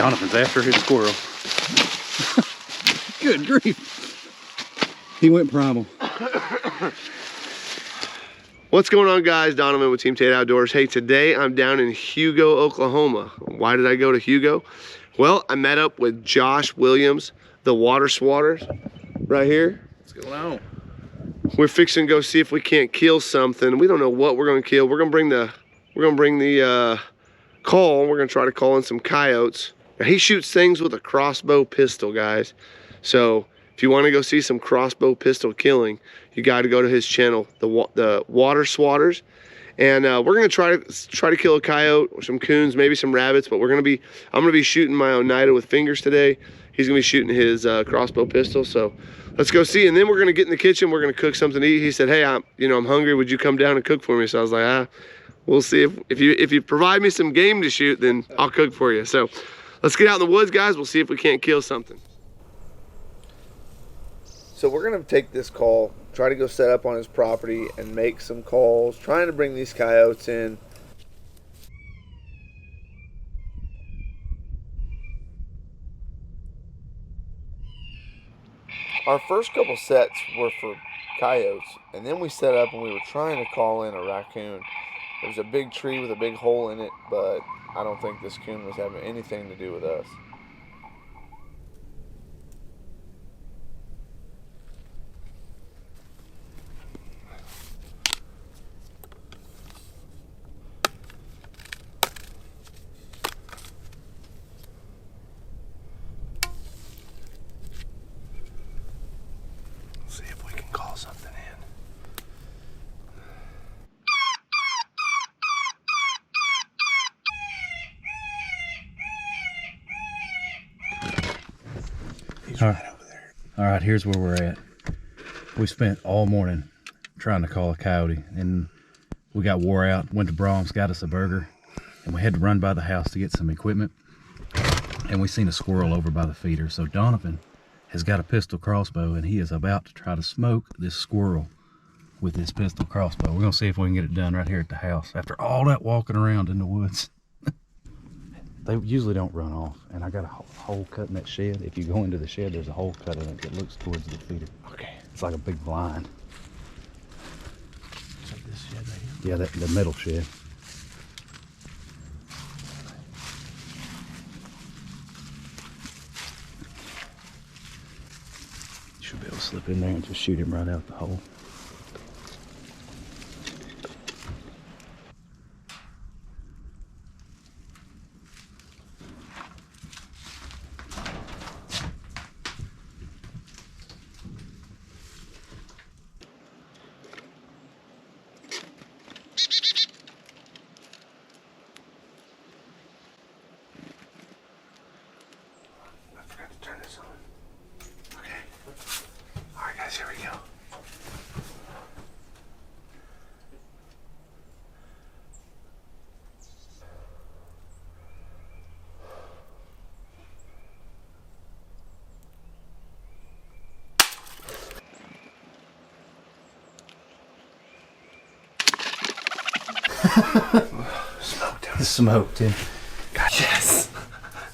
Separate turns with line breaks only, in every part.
Jonathan's after his squirrel.
Good grief. He went primal.
What's going on, guys? Donovan with Team Tate Outdoors. Hey, today I'm down in Hugo, Oklahoma. Why did I go to Hugo? Well, I met up with Josh Williams, the Water Swatters, right here.
What's going on?
We're fixing to go see if we can't kill something. We don't know what we're gonna kill. We're gonna bring the call. We're gonna try to call in some coyotes. Now, he shoots things with a crossbow pistol, guys. So if you want to go see some crossbow pistol killing, you got to go to his channel, the Water Swatters, and we're gonna try to kill a coyote or some coons, maybe some rabbits. But I'm gonna be shooting my Oneida with fingers today. He's gonna be shooting his crossbow pistol. So let's go see, and then we're gonna get in the kitchen. We're gonna cook something to eat. He said, "Hey, I'm hungry. Would you come down and cook for me?" So I was like, we'll see if you provide me some game to shoot, then I'll cook for you. So let's get out in the woods, guys. We'll see if we can't kill something. So we're gonna take this call, try to go set up on his property and make some calls, trying to bring these coyotes in. Our first couple sets were for coyotes, and then we set up and we were trying to call in a raccoon. There's a big tree with a big hole in it, but I don't think this coon was having anything to do with us. See if we can call something in.
He's right over there. All right, here's where we're at. We spent all morning trying to call a coyote, and we got wore out. Went to Brahms, got us a burger, and we had to run by the house to get some equipment. And we seen a squirrel over by the feeder. So Donovan has got a pistol crossbow, and he is about to try to smoke this squirrel with his pistol crossbow. We're gonna see if we can get it done right here at the house after all that walking around in the woods. They usually don't run off, and I got a hole cut in that shed. If you go into the shed, there's a hole cut in it that looks towards the feeder. Okay, it's like a big blind.
Is that this shed right here?
Yeah, the metal shed. Should be able to slip in there and just shoot him right out the hole.
I forgot to turn this on. Okay. All right, guys, here we go. Smoked him.
Smoked him.
God, yes.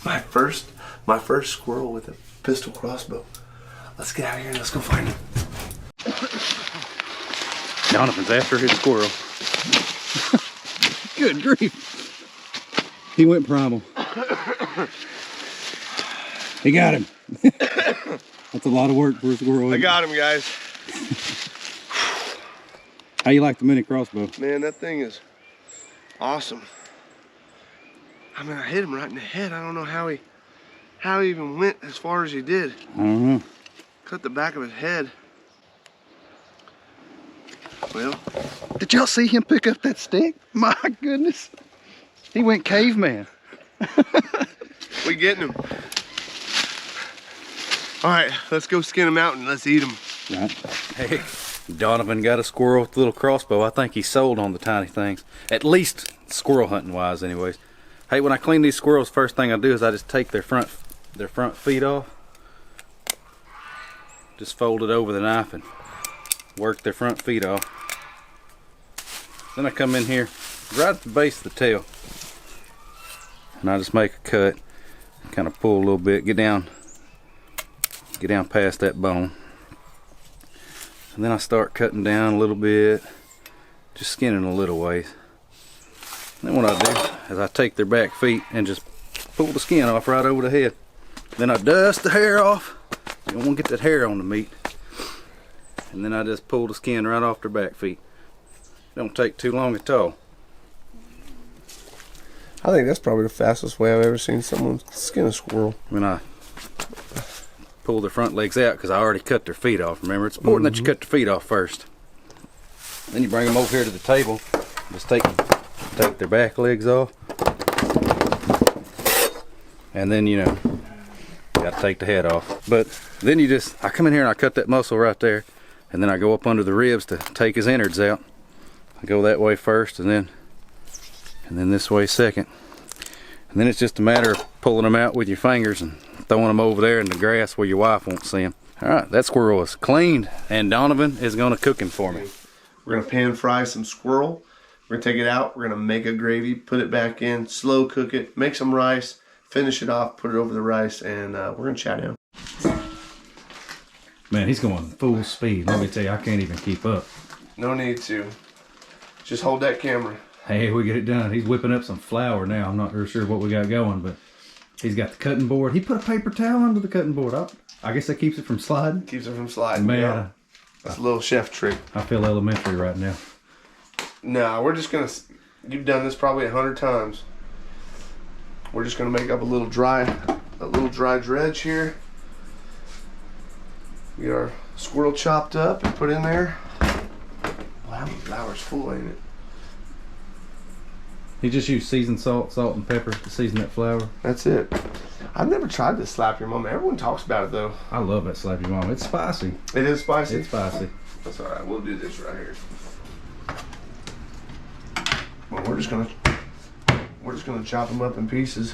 My first squirrel with a pistol crossbow. Let's get out of here and let's go find him.
Jonathan's after his squirrel.
Good grief. He went primal. He got him. That's a lot of work for a squirrel.
I got him, guys.
How you like the Mini Crossbow?
Man, that thing is awesome. I mean, I hit him right in the head. I don't know how he even went as far as he did.
I don't know.
Cut the back of his head. Well,
Did y'all see him pick up that stick? My goodness. He went caveman.
we getting him. All right, let's go skin him out and let's eat him.
Right.
Hey, Donovan got a squirrel with a little crossbow. I think he's sold on the tiny things. At least squirrel hunting wise anyways. Hey, when I clean these squirrels, first thing I do is I just take their front feet off. Just fold it over the knife and work their front feet off. Then I come in here right at the base of the tail and I just make a cut. kind of pull a little bit, get down past that bone. And then I start cutting down a little bit, just skinning a little ways. Then what I do is I take their back feet and just pull the skin off right over the head. Then I dust the hair off. You don't want to get that hair on the meat. And then I just pull the skin right off their back feet. Don't take too long at all.
I think that's probably the fastest way I've ever seen someone skin a squirrel.
When I pull their front legs out, because I already cut their feet off. Remember, it's important that you cut their feet off first. Then you bring them over here to the table. Just take their back legs off. And then, you know, you got to take the head off. But then I come in here and I cut that muscle right there. And then I go up under the ribs to take his innards out. I go that way first and then this way second. And then it's just a matter of pulling them out with your fingers and throwing them over there in the grass where your wife won't see them. All right, that squirrel is cleaned and Donovan is gonna cook him for me.
We're gonna pan fry some squirrel. We're gonna take it out, we're gonna make a gravy, put it back in, slow cook it, make some rice, finish it off, put it over the rice, and we're gonna chow down.
Man, he's going full speed. Let me tell you, I can't even keep up.
No need to. Just hold that camera.
Hey, we get it done. He's whipping up some flour now. I'm not real sure what we got going, but he's got the cutting board. He put a paper towel under the cutting board. I guess that keeps it from sliding.
Keeps it from sliding.
Man,
yeah. That's a little chef trick.
I feel elementary right now.
Nah, we're just gonna, you've done this probably 100 times. We're just gonna make up a little dry dredge here. Get our squirrel chopped up and put in there. Wow, the flour's full, ain't it?
He just used seasoned salt and pepper to season that flour.
That's it. I've never tried this slap your mama. Everyone talks about it though.
I love that slap your mama. It's spicy.
It is spicy?
It's spicy.
That's alright, we'll do this right here. Well, we're just gonna chop them up in pieces.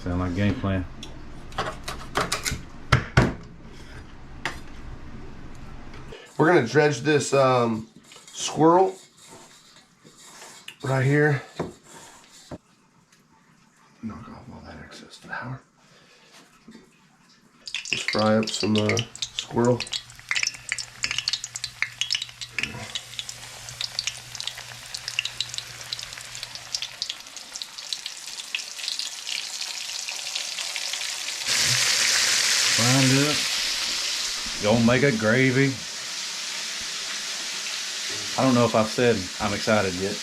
Sound like a game plan.
We're gonna dredge this squirrel right here. Knock off all that excess flour. Just fry up some squirrel.
Frying up. Gonna make a gravy. I don't know if I've said I'm excited yet.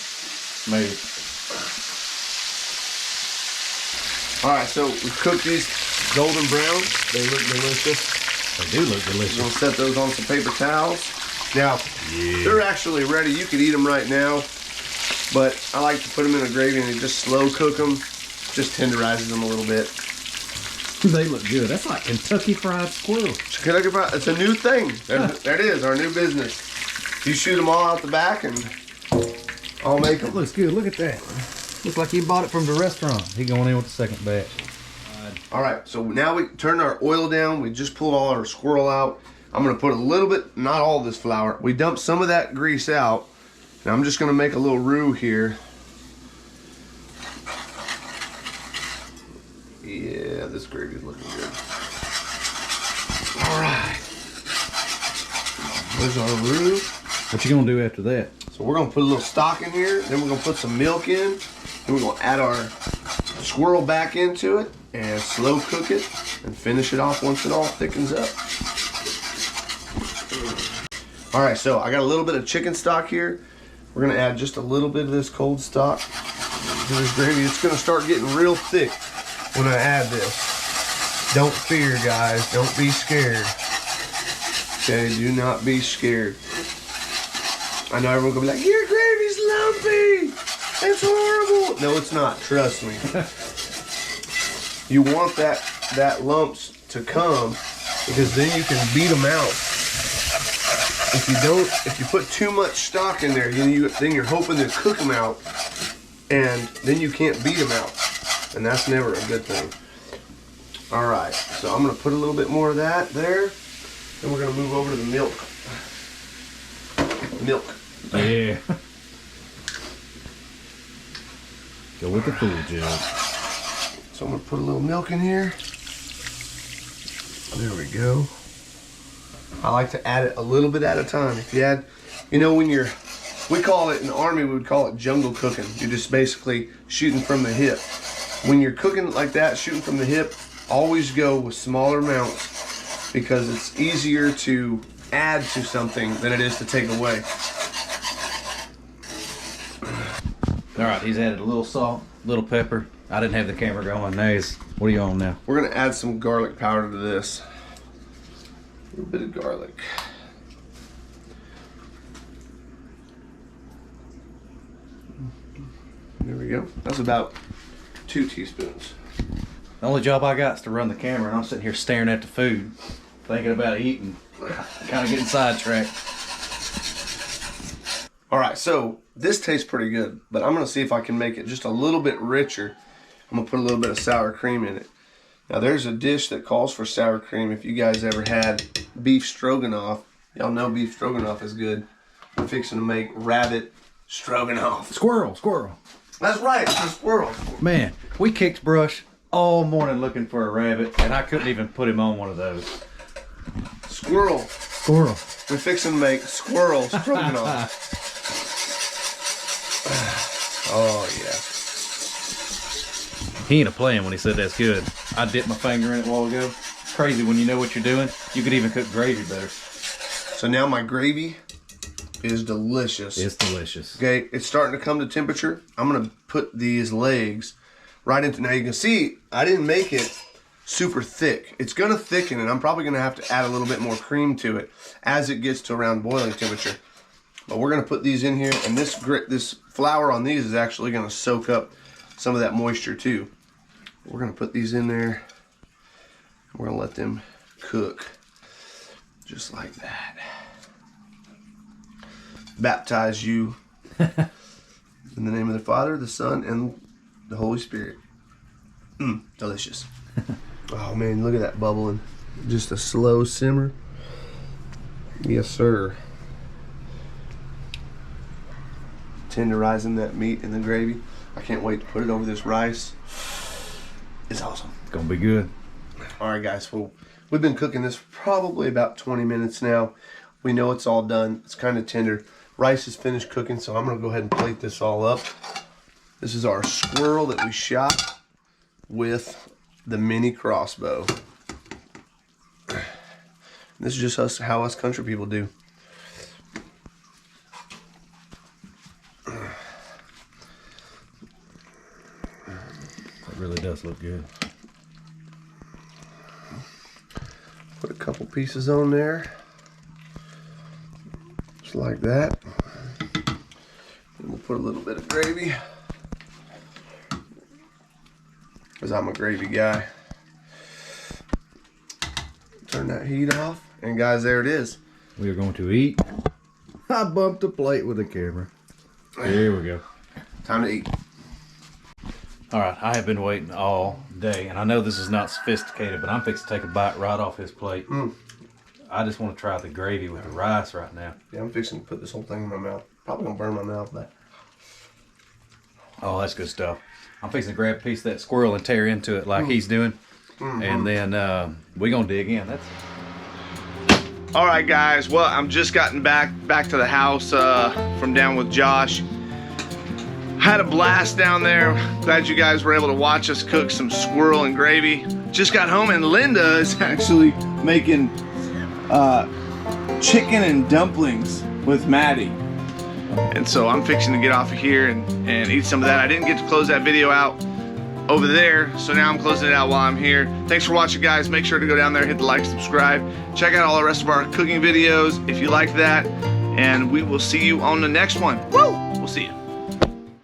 Maybe.
Alright, so we cooked these golden brown. They look delicious.
They do look
We're
delicious.
gonna set those on some paper towels. Now, they're actually ready. You could eat them right now, but I like to put them in a gravy and just slow cook them. Just tenderizes them a little bit.
They look good. That's like Kentucky Fried Squirrel.
It's a new thing. There it is, our new business. You shoot them all out the back and I'll make them.
That looks good. Look at that. Looks like he bought it from the restaurant. He going in with the second batch.
All right, so now we turn our oil down. We just pulled all our squirrel out. I'm gonna put a little bit, not all this flour. We dumped some of that grease out. Now I'm just gonna make a little roux here. Yeah, this gravy's looking good. All right. There's our roux.
What you gonna do after that?
So we're gonna put a little stock in here, then we're gonna put some milk in, then we're gonna add our squirrel back into it and slow cook it and finish it off once it all thickens up. All right, so I got a little bit of chicken stock here. We're gonna add just a little bit of this cold stock to this gravy. It's gonna start getting real thick when I add this. Don't fear, guys, don't be scared. Okay, do not be scared. I know everyone gonna be like, your gravy's lumpy. It's horrible. No, it's not. Trust me. You want that lumps to come because then you can beat them out. If you put too much stock in there, then you're hoping to cook them out, and then you can't beat them out, and that's never a good thing. All right, so I'm gonna put a little bit more of that there. Then we're gonna move over to the milk.
Yeah. Go with the full jug.
So I'm gonna put a little milk in here. There we go. I like to add it a little bit at a time. If you add, you know, when you're, we call it, in the Army, we would call it jungle cooking. You're just basically shooting from the hip. When you're cooking like that, shooting from the hip, always go with smaller amounts because it's easier to add to something than it is to take away.
All right, he's added a little salt, a little pepper. I didn't have the camera going. Now what are you on now?
We're gonna add some garlic powder to this. A little bit of garlic. There we go. That's about 2 teaspoons.
The only job I got is to run the camera, and I'm sitting here staring at the food, thinking about eating, kind of getting sidetracked.
All right, so this tastes pretty good, but I'm gonna see if I can make it just a little bit richer. I'm gonna put a little bit of sour cream in it. Now there's a dish that calls for sour cream. If you guys ever had beef stroganoff, y'all know beef stroganoff is good. I'm fixing to make rabbit stroganoff.
Squirrel.
That's right, it's a squirrel.
Man, we kicked brush all morning looking for a rabbit, and I couldn't even put him on one of those.
Squirrel. We're fixing to make squirrel stroganoff. Oh yeah.
He ain't a playing when he said that's good. I dipped my finger in it a while ago. It's crazy when you know what you're doing. You could even cook gravy better.
So now my gravy is delicious.
It's delicious.
Okay, it's starting to come to temperature. I'm gonna put these legs right into, now you can see I didn't make it super thick. It's gonna thicken, and I'm probably gonna have to add a little bit more cream to it as it gets to around boiling temperature. But we're gonna put these in here, and this flour on these is actually gonna soak up some of that moisture too. We're gonna put these in there. We're gonna let them cook just like that. Baptize you in the name of the Father, the Son, and the Holy Spirit. Delicious. Oh man, look at that bubbling. Just a slow simmer. Yes, sir. Tenderizing that meat in the gravy. I can't wait to put it over this rice. It's awesome.
It's gonna be good.
All right, guys. Well, we've been cooking this for probably about 20 minutes now. We know it's all done. It's kind of tender. Rice is finished cooking, so I'm gonna go ahead and plate this all up. This is our squirrel that we shot with the Mini Crossbow. This is just how us country people do.
It really does look good.
Put a couple pieces on there. Just like that. And we'll put a little bit of gravy, because I'm a gravy guy. Turn that heat off. And guys, there it is.
We are going to eat. I bumped the plate with the camera. Here we go.
Time to eat.
All right, I have been waiting all day, and I know this is not sophisticated, but I'm fixing to take a bite right off his plate. I just want to try the gravy with the rice right now.
Yeah, I'm fixing to put this whole thing in my mouth. Probably gonna burn my mouth, but.
Oh, that's good stuff. I'm fixing to grab a piece of that squirrel and tear into it like he's doing, and then we're gonna dig in. That's.
All right, guys. Well, I'm just gotten back to the house from down with Josh. Had a blast down there. Glad you guys were able to watch us cook some squirrel and gravy. Just got home, and Linda is actually making chicken and dumplings with Maddie. And so I'm fixing to get off of here and eat some of that. I didn't get to close that video out over there, so now I'm closing it out while I'm here. Thanks for watching, guys. Make sure to go down there, hit the like, subscribe. Check out all the rest of our cooking videos if you like that. And we will see you on the next one. Woo! We'll see you.